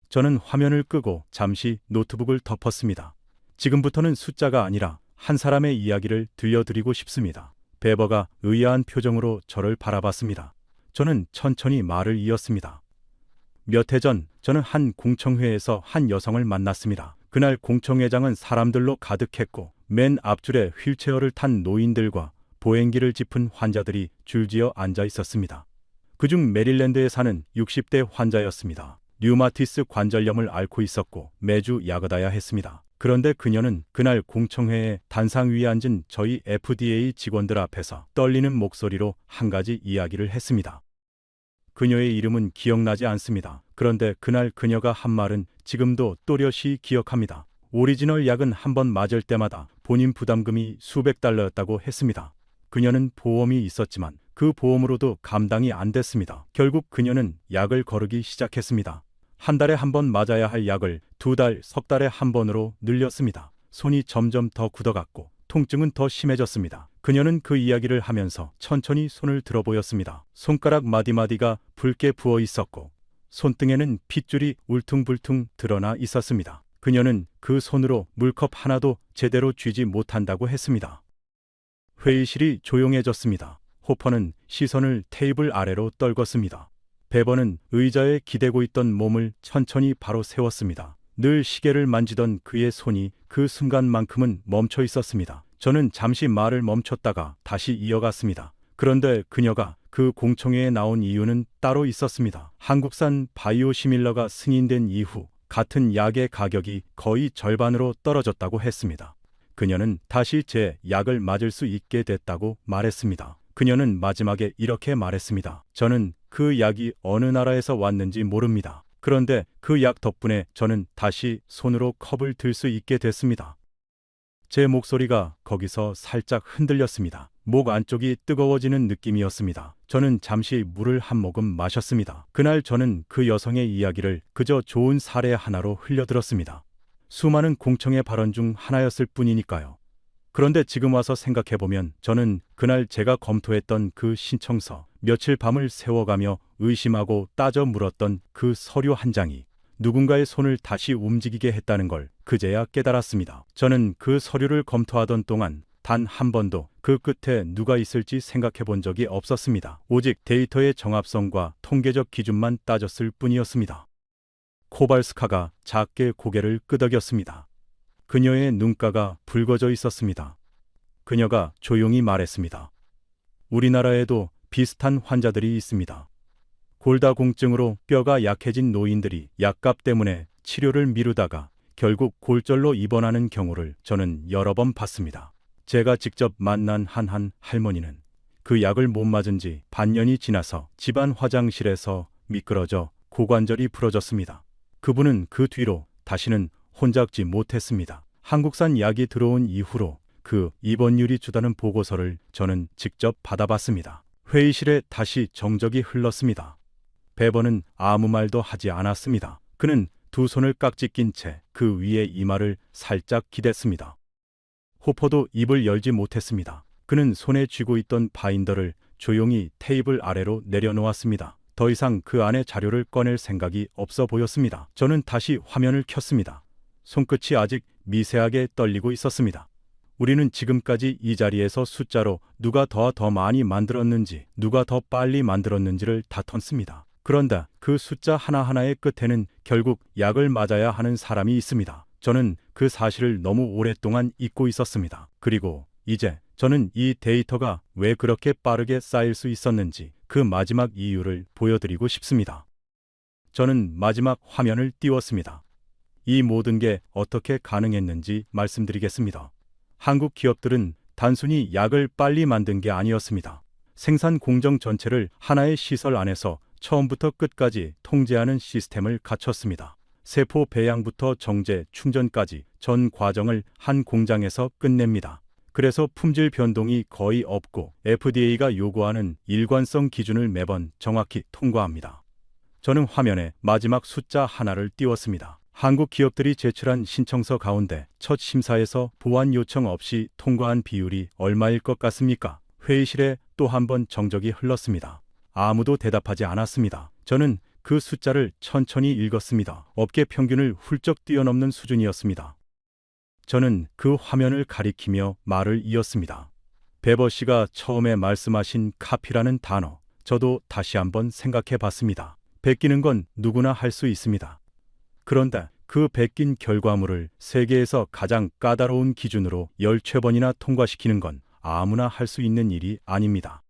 저는 화면을 끄고 잠시 노트북을 덮었습니다. 지금부터는 숫자가 아니라 한 사람의 이야기를 들려드리고 싶습니다. 베버가 의아한 표정으로 저를 바라봤습니다. 저는 천천히 말을 이었습니다. 몇 해 전 저는 한 공청회에서 한 여성을 만났습니다. 그날 공청회장은 사람들로 가득했고 맨 앞줄에 휠체어를 탄 노인들과 보행기를 짚은 환자들이 줄지어 앉아 있었습니다. 그중 메릴랜드에 사는 60대 환자였습니다. 류마티스 관절염을 앓고 있었고 매주 야근해야 했습니다. 그런데 그녀는 그날 공청회에 단상 위에 앉은 저희 FDA 직원들 앞에서 떨리는 목소리로 한 가지 이야기를 했습니다. 그녀의 이름은 기억나지 않습니다. 그런데 그날 그녀가 한 말은 지금도 또렷이 기억합니다. 오리지널 약은 한 번 맞을 때마다 본인 부담금이 수백 달러였다고 했습니다. 그녀는 보험이 있었지만 그 보험으로도 감당이 안 됐습니다. 결국 그녀는 약을 거르기 시작했습니다. 한 달에 한 번 맞아야 할 약을 2달, 석 달에 한 번으로 늘렸습니다. 손이 점점 더 굳어갔고 통증은 더 심해졌습니다. 그녀는 그 이야기를 하면서 천천히 손을 들어 보였습니다. 손가락 마디마디가 붉게 부어 있었고 손등에는 핏줄이 울퉁불퉁 드러나 있었습니다. 그녀는 그 손으로 물컵 하나도 제대로 쥐지 못한다고 했습니다. 회의실이 조용해졌습니다. 호퍼는 시선을 테이블 아래로 떨궜습니다. 베버는 의자에 기대고 있던 몸을 천천히 바로 세웠습니다. 늘 시계를 만지던 그의 손이 그 순간만큼은 멈춰 있었습니다. 저는 잠시 말을 멈췄다가 다시 이어갔습니다. 그런데 그녀가 그 공청회에 나온 이유는 따로 있었습니다. 한국산 바이오시밀러가 승인된 이후 같은 약의 가격이 거의 절반으로 떨어졌다고 했습니다. 그녀는 다시 제 약을 맞을 수 있게 됐다고 말했습니다. 그녀는 마지막에 이렇게 말했습니다. 저는 그 약이 어느 나라에서 왔는지 모릅니다. 그런데 그 약 덕분에 저는 다시 손으로 컵을 들 수 있게 됐습니다. 제 목소리가 거기서 살짝 흔들렸습니다. 목 안쪽이 뜨거워지는 느낌이었습니다. 저는 잠시 물을 한 모금 마셨습니다. 그날 저는 그 여성의 이야기를 그저 좋은 사례 하나로 흘려들었습니다. 수많은 공청회 발언 중 하나였을 뿐이니까요. 그런데 지금 와서 생각해보면 저는 그날 제가 검토했던 그 신청서, 며칠 밤을 세워가며 의심하고 따져 물었던 그 서류 한 장이 누군가의 손을 다시 움직이게 했다는 걸 그제야 깨달았습니다. 저는 그 서류를 검토하던 동안 단 한 번도 그 끝에 누가 있을지 생각해 본 적이 없었습니다. 오직 데이터의 정합성과 통계적 기준만 따졌을 뿐이었습니다. 코발스카가 작게 고개를 끄덕였습니다. 그녀의 눈가가 붉어져 있었습니다. 그녀가 조용히 말했습니다. 우리나라에도 비슷한 환자들이 있습니다. 골다공증으로 뼈가 약해진 노인들이 약값 때문에 치료를 미루다가 결국 골절로 입원하는 경우를 저는 여러 번 봤습니다. 제가 직접 만난 한 할머니는 그 약을 못 맞은 지 반년이 지나서 집안 화장실에서 미끄러져 고관절이 부러졌습니다. 그분은 그 뒤로 다시는 혼잡지 못했습니다. 한국산 약이 들어온 이후로 그 입원율이 주다는 보고서를 저는 직접 받아봤습니다. 회의실에 다시 정적이 흘렀습니다. 베버는 아무 말도 하지 않았습니다. 그는 두 손을 깍지 낀 채 그 위에 이마를 살짝 기댔습니다. 호퍼도 입을 열지 못했습니다. 그는 손에 쥐고 있던 바인더를 조용히 테이블 아래로 내려놓았습니다. 더 이상 그 안에 자료를 꺼낼 생각이 없어 보였습니다. 저는 다시 화면을 켰습니다. 손끝이 아직 미세하게 떨리고 있었습니다. 우리는 지금까지 이 자리에서 숫자로 누가 더 많이 만들었는지, 누가 더 빨리 만들었는지를 다퉜습니다. 그런데 그 숫자 하나하나의 끝에는 결국 약을 맞아야 하는 사람이 있습니다. 저는 그 사실을 너무 오랫동안 잊고 있었습니다. 그리고 이제 저는 이 데이터가 왜 그렇게 빠르게 쌓일 수 있었는지 그 마지막 이유를 보여드리고 싶습니다. 저는 마지막 화면을 띄웠습니다. 이 모든 게 어떻게 가능했는지 말씀드리겠습니다. 한국 기업들은 단순히 약을 빨리 만든 게 아니었습니다. 생산 공정 전체를 하나의 시설 안에서 처음부터 끝까지 통제하는 시스템을 갖췄습니다. 세포 배양부터 정제, 충전까지 전 과정을 한 공장에서 끝냅니다. 그래서 품질 변동이 거의 없고 FDA가 요구하는 일관성 기준을 매번 정확히 통과합니다. 저는 화면에 마지막 숫자 하나를 띄웠습니다. 한국 기업들이 제출한 신청서 가운데 첫 심사에서 보완 요청 없이 통과한 비율이 얼마일 것 같습니까? 회의실에 또 한 번 정적이 흘렀습니다. 아무도 대답하지 않았습니다. 저는 그 숫자를 천천히 읽었습니다. 업계 평균을 훌쩍 뛰어넘는 수준이었습니다. 저는 그 화면을 가리키며 말을 이었습니다. 베버 씨가 처음에 말씀하신 카피라는 단어, 저도 다시 한번 생각해 봤습니다. 베끼는 건 누구나 할 수 있습니다. 그런데 그 베낀 결과물을 세계에서 가장 까다로운 기준으로 10채번이나 통과시키는 건 아무나 할 수 있는 일이 아닙니다.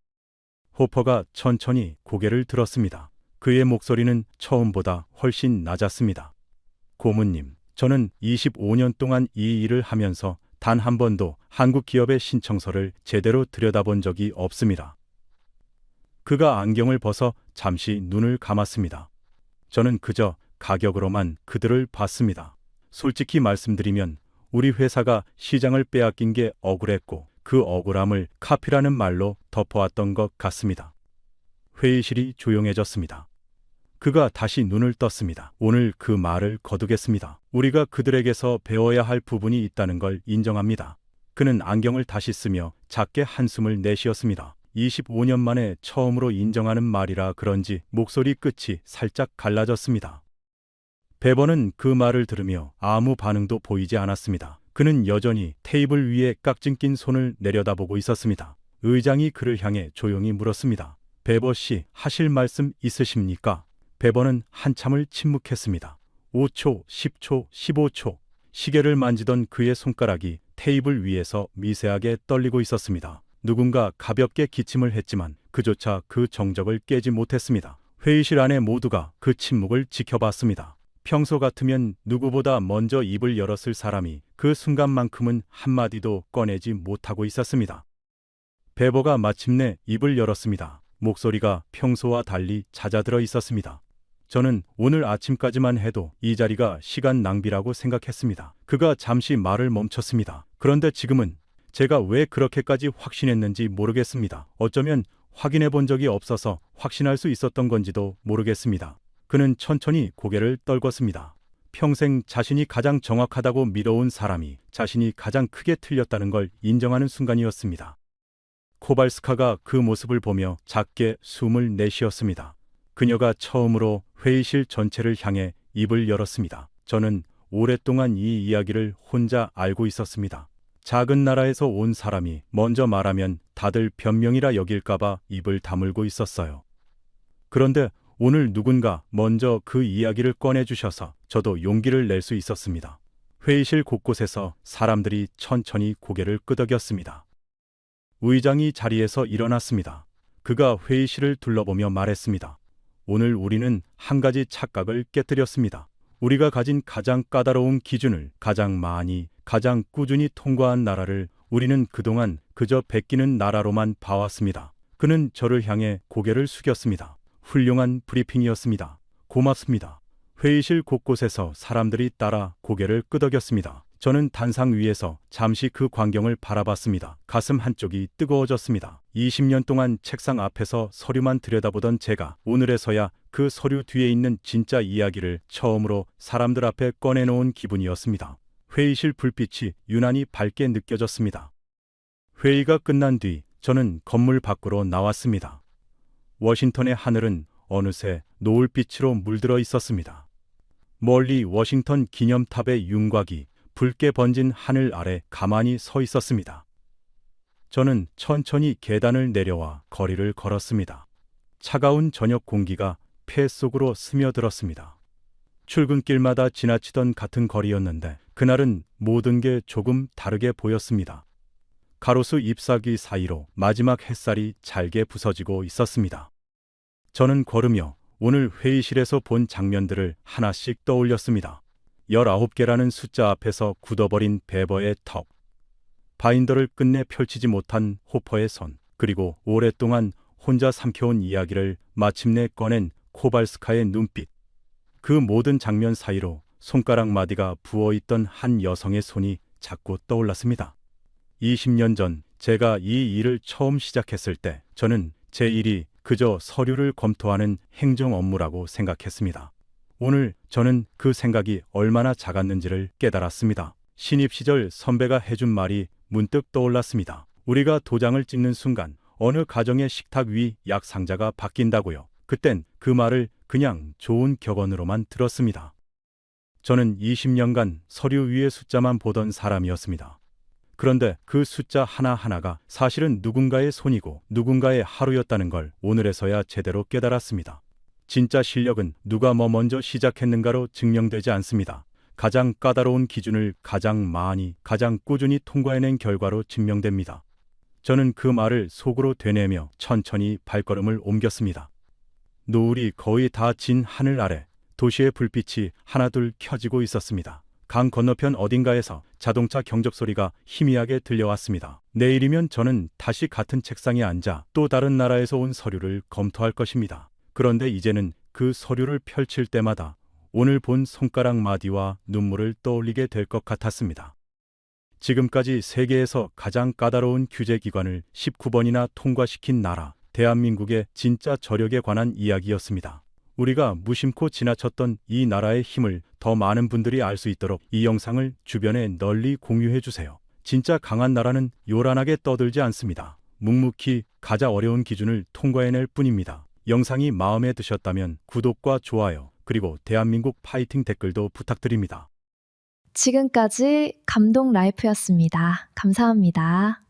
호퍼가 천천히 고개를 들었습니다. 그의 목소리는 처음보다 훨씬 낮았습니다. 고문님, 저는 25년 동안 이 일을 하면서 단 한 번도 한국 기업의 신청서를 제대로 들여다본 적이 없습니다. 그가 안경을 벗어 잠시 눈을 감았습니다. 저는 그저 가격으로만 그들을 봤습니다. 솔직히 말씀드리면 우리 회사가 시장을 빼앗긴 게 억울했고 그 억울함을 카피라는 말로 덮어왔던 것 같습니다. 회의실이 조용해졌습니다. 그가 다시 눈을 떴습니다. 오늘 그 말을 거두겠습니다. 우리가 그들에게서 배워야 할 부분이 있다는 걸 인정합니다. 그는 안경을 다시 쓰며 작게 한숨을 내쉬었습니다. 25년 만에 처음으로 인정하는 말이라 그런지 목소리 끝이 살짝 갈라졌습니다. 베버는 그 말을 들으며 아무 반응도 보이지 않았습니다. 그는 여전히 테이블 위에 깍진 낀 손을 내려다보고 있었습니다. 의장이 그를 향해 조용히 물었습니다. 베버 씨, 하실 말씀 있으십니까? 베버는 한참을 침묵했습니다. 5초, 10초, 15초. 시계를 만지던 그의 손가락이 테이블 위에서 미세하게 떨리고 있었습니다. 누군가 가볍게 기침을 했지만 그조차 그 정적을 깨지 못했습니다. 회의실 안에 모두가 그 침묵을 지켜봤습니다. 평소 같으면 누구보다 먼저 입을 열었을 사람이 그 순간만큼은 한마디도 꺼내지 못하고 있었습니다. 베버가 마침내 입을 열었습니다. 목소리가 평소와 달리 잦아들어 있었습니다. 저는 오늘 아침까지만 해도 이 자리가 시간 낭비라고 생각했습니다. 그가 잠시 말을 멈췄습니다. 그런데 지금은 제가 왜 그렇게까지 확신했는지 모르겠습니다. 어쩌면 확인해 본 적이 없어서 확신할 수 있었던 건지도 모르겠습니다. 그는 천천히 고개를 떨궜습니다. 평생 자신이 가장 정확하다고 믿어온 사람이 자신이 가장 크게 틀렸다는 걸 인정하는 순간이었습니다. 코발스카가 그 모습을 보며 작게 숨을 내쉬었습니다. 그녀가 처음으로 회의실 전체를 향해 입을 열었습니다. 저는 오랫동안 이 이야기를 혼자 알고 있었습니다. 작은 나라에서 온 사람이 먼저 말하면 다들 변명이라 여길까봐 입을 다물고 있었어요. 그런데 오늘 누군가 먼저 그 이야기를 꺼내주셔서 저도 용기를 낼 수 있었습니다. 회의실 곳곳에서 사람들이 천천히 고개를 끄덕였습니다. 의장이 자리에서 일어났습니다. 그가 회의실을 둘러보며 말했습니다. 오늘 우리는 한 가지 착각을 깨뜨렸습니다. 우리가 가진 가장 까다로운 기준을 가장 많이, 가장 꾸준히 통과한 나라를 우리는 그동안 그저 베끼는 나라로만 봐왔습니다. 그는 저를 향해 고개를 숙였습니다. 훌륭한 브리핑이었습니다. 고맙습니다. 회의실 곳곳에서 사람들이 따라 고개를 끄덕였습니다. 저는 단상 위에서 잠시 그 광경을 바라봤습니다. 가슴 한쪽이 뜨거워졌습니다. 20년 동안 책상 앞에서 서류만 들여다보던 제가 오늘에서야 그 서류 뒤에 있는 진짜 이야기를 처음으로 사람들 앞에 꺼내놓은 기분이었습니다. 회의실 불빛이 유난히 밝게 느껴졌습니다. 회의가 끝난 뒤 저는 건물 밖으로 나왔습니다. 워싱턴의 하늘은 어느새 노을빛으로 물들어 있었습니다. 멀리 워싱턴 기념탑의 윤곽이 붉게 번진 하늘 아래 가만히 서 있었습니다. 저는 천천히 계단을 내려와 거리를 걸었습니다. 차가운 저녁 공기가 폐 속으로 스며들었습니다. 출근길마다 지나치던 같은 거리였는데 그날은 모든 게 조금 다르게 보였습니다. 가로수 잎사귀 사이로 마지막 햇살이 잘게 부서지고 있었습니다. 저는 걸으며 오늘 회의실에서 본 장면들을 하나씩 떠올렸습니다. 19개라는 숫자 앞에서 굳어버린 베버의 턱, 바인더를 끝내 펼치지 못한 호퍼의 손, 그리고 오랫동안 혼자 삼켜온 이야기를 마침내 꺼낸 코발스카의 눈빛. 그 모든 장면 사이로 손가락 마디가 부어있던 한 여성의 손이 자꾸 떠올랐습니다. 20년 전 제가 이 일을 처음 시작했을 때 저는 제 일이 그저 서류를 검토하는 행정 업무라고 생각했습니다. 오늘 저는 그 생각이 얼마나 작았는지를 깨달았습니다. 신입 시절 선배가 해준 말이 문득 떠올랐습니다. 우리가 도장을 찍는 순간 어느 가정의 식탁 위 약 상자가 바뀐다고요. 그땐 그 말을 그냥 좋은 격언으로만 들었습니다. 저는 20년간 서류 위의 숫자만 보던 사람이었습니다. 그런데 그 숫자 하나하나가 사실은 누군가의 손이고 누군가의 하루였다는 걸 오늘에서야 제대로 깨달았습니다. 진짜 실력은 누가 먼저 시작했는가로 증명되지 않습니다. 가장 까다로운 기준을 가장 많이, 가장 꾸준히 통과해낸 결과로 증명됩니다. 저는 그 말을 속으로 되뇌며 천천히 발걸음을 옮겼습니다. 노을이 거의 다 진 하늘 아래 도시의 불빛이 하나둘 켜지고 있었습니다. 강 건너편 어딘가에서 자동차 경적 소리가 희미하게 들려왔습니다. 내일이면 저는 다시 같은 책상에 앉아 또 다른 나라에서 온 서류를 검토할 것입니다. 그런데 이제는 그 서류를 펼칠 때마다 오늘 본 손가락 마디와 눈물을 떠올리게 될 것 같았습니다. 지금까지 세계에서 가장 까다로운 규제기관을 19번이나 통과시킨 나라, 대한민국의 진짜 저력에 관한 이야기였습니다. 우리가 무심코 지나쳤던 이 나라의 힘을 더 많은 분들이 알 수 있도록 이 영상을 주변에 널리 공유해 주세요. 진짜 강한 나라는 요란하게 떠들지 않습니다. 묵묵히 가장 어려운 기준을 통과해낼 뿐입니다. 영상이 마음에 드셨다면 구독과 좋아요, 그리고 대한민국 파이팅 댓글도 부탁드립니다. 지금까지 감동 라이프였습니다. 감사합니다.